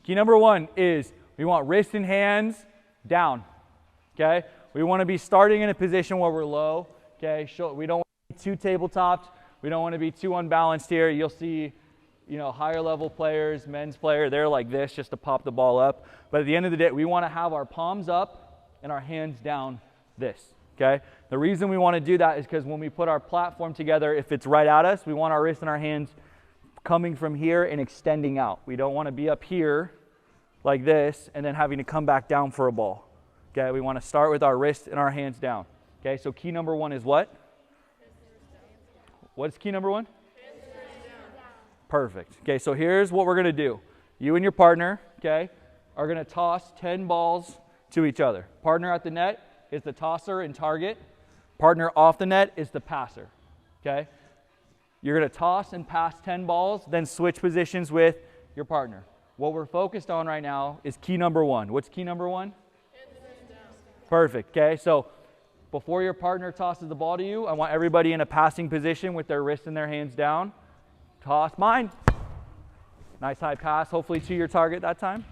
Key number one is we want wrist and hands down, okay? We want to be starting in a position where we're low, okay? We don't want to be too tabletopped. We don't want to be too unbalanced here. You'll see, you know, higher level players, men's player, they're like this just to pop the ball up. But at the end of the day, we want to have our palms up and our hands down this, okay? The reason we want to do that is because when we put our platform together, if it's right at us, we want our wrists and our hands coming from here and extending out. We don't want to be up here like this and then having to come back down for a ball. Okay, we want to start with our wrists and our hands down. Okay, so key number one is what? What's key number one? Perfect. Okay, so here's what we're going to do. You and your partner, okay, are going to toss 10 balls to each other. Partner at the net is the tosser and target. Partner off the net is the passer. Okay? You're going to toss and pass 10 balls, then switch positions with your partner. What we're focused on right now is key number one. What's key number one? Perfect. Okay, so before your partner tosses the ball to you, I want everybody in a passing position with their wrists and their hands down. Toss mine. Nice high pass, hopefully to your target that time.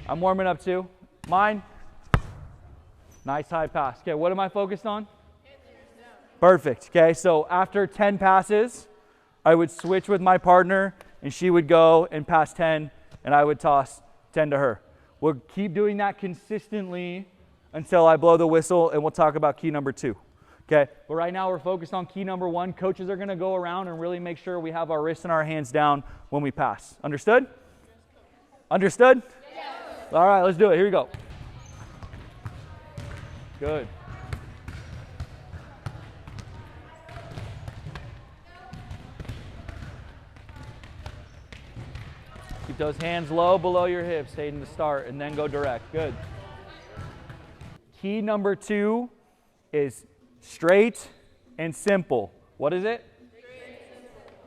I'm warming up too. Mine. Nice high pass. Okay, what am I focused on? Perfect. Okay, so after 10 passes, I would switch with my partner and she would go and pass 10 and I would toss 10 to her. We'll keep doing that consistently until I blow the whistle and we'll talk about key number two. Okay, but right now we're focused on key number one. Coaches are going to go around and really make sure we have our wrists and our hands down when we pass. Understood? Understood? Yes. All right, let's do it. Here we go. Good. Keep those hands low below your hips, heading to start, and then go direct. Good. Key number two is straight and simple. What is it?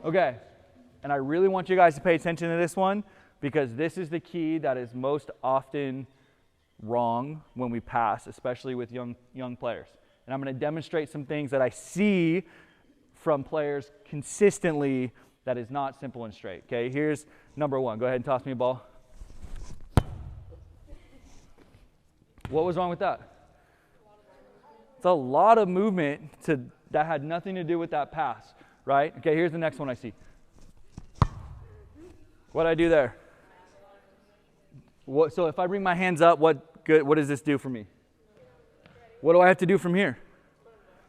Okay. And I really want you guys to pay attention to this one because this is the key that is most often wrong when we pass, especially with young players. And I'm going to demonstrate some things that I see from players consistently that is not simple and straight. Okay, here's number one. Go ahead and toss me a ball. What was wrong with that? It's a lot of movement that had nothing to do with that pass, right? Okay, here's the next one I see. What'd I do there? So if I bring my hands up, what does this do for me? What do I have to do from here?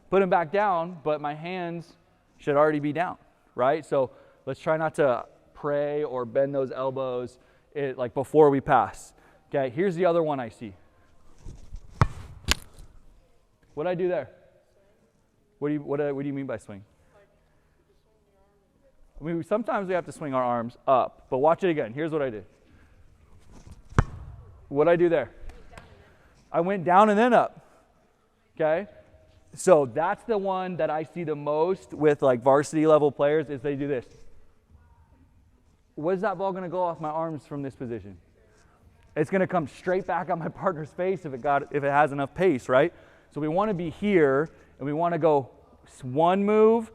Put them back down, but my hands should already be down, right? So let's try not to pray or bend those elbows like before we pass. Okay, here's the other one I see. What did I do there? What do you mean by swing? I mean, sometimes we have to swing our arms up, but watch it again. Here's what I did. What did I do there? I went down and then up. Okay? So that's the one that I see the most with like varsity level players is they do this. Where's that ball going to go off my arms from this position? It's going to come straight back on my partner's face if it has enough pace, right? So we want to be here, and we want to go one move,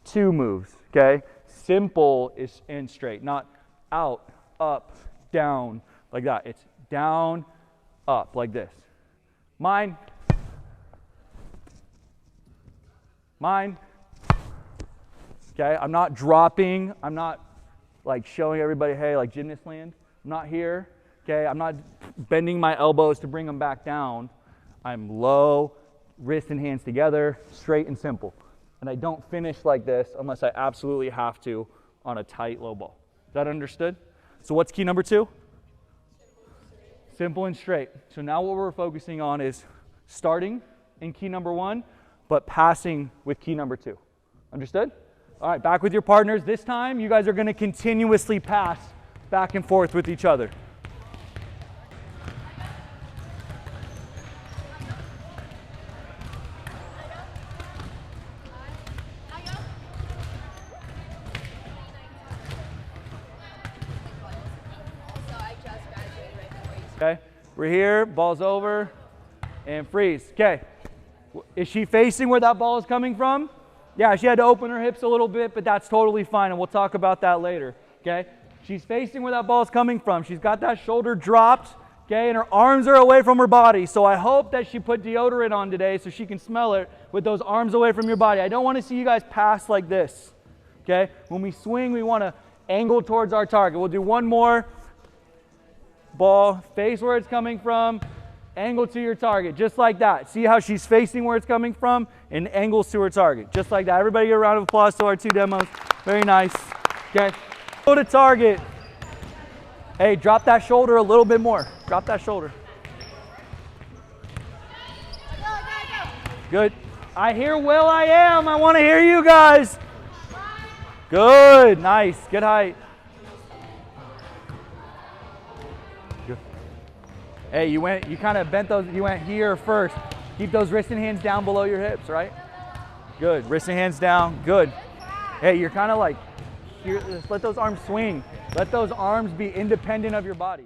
two moves, okay? Simple and straight, not out, up, down, like that. It's down, up, like this. Mine. Mine. Okay, I'm not dropping. I'm not like showing everybody, hey, like gymnast land. I'm not here, okay? I'm not bending my elbows to bring them back down. I'm low, wrist and hands together, straight and simple. And I don't finish like this unless I absolutely have to on a tight low ball. Is that understood? So what's key number two? Simple and straight. So now what we're focusing on is starting in key number one, but passing with key number two. Understood? All right, back with your partners. This time, you guys are going to continuously pass back and forth with each other. Okay, we're here, ball's over, and freeze. Okay, is she facing where that ball is coming from? Yeah, she had to open her hips a little bit, but that's totally fine, and we'll talk about that later. Okay, She's facing where that ball's coming from. She's got that shoulder dropped, okay, and her arms are away from her body. So I hope that she put deodorant on today so she can smell it with those arms away from your body. I don't want to see you guys pass like this, okay? When we swing, we want to angle towards our target. We'll do one more. Ball, face where it's coming from, angle to your target, just like that. See how she's facing where it's coming from and angles to her target, just like that. Everybody give a round of applause to our 2 demos. Very nice, okay? Go to target. Hey, drop that shoulder a little bit more. Drop that shoulder. Good. I hear Will I Am. I want to hear you guys. Good, nice, good height. Hey, you kind of bent those, you went here first. Keep those wrists and hands down below your hips, right? Good, wrists and hands down, good. Hey, you're kind of like, here, let those arms swing. Let those arms be independent of your body.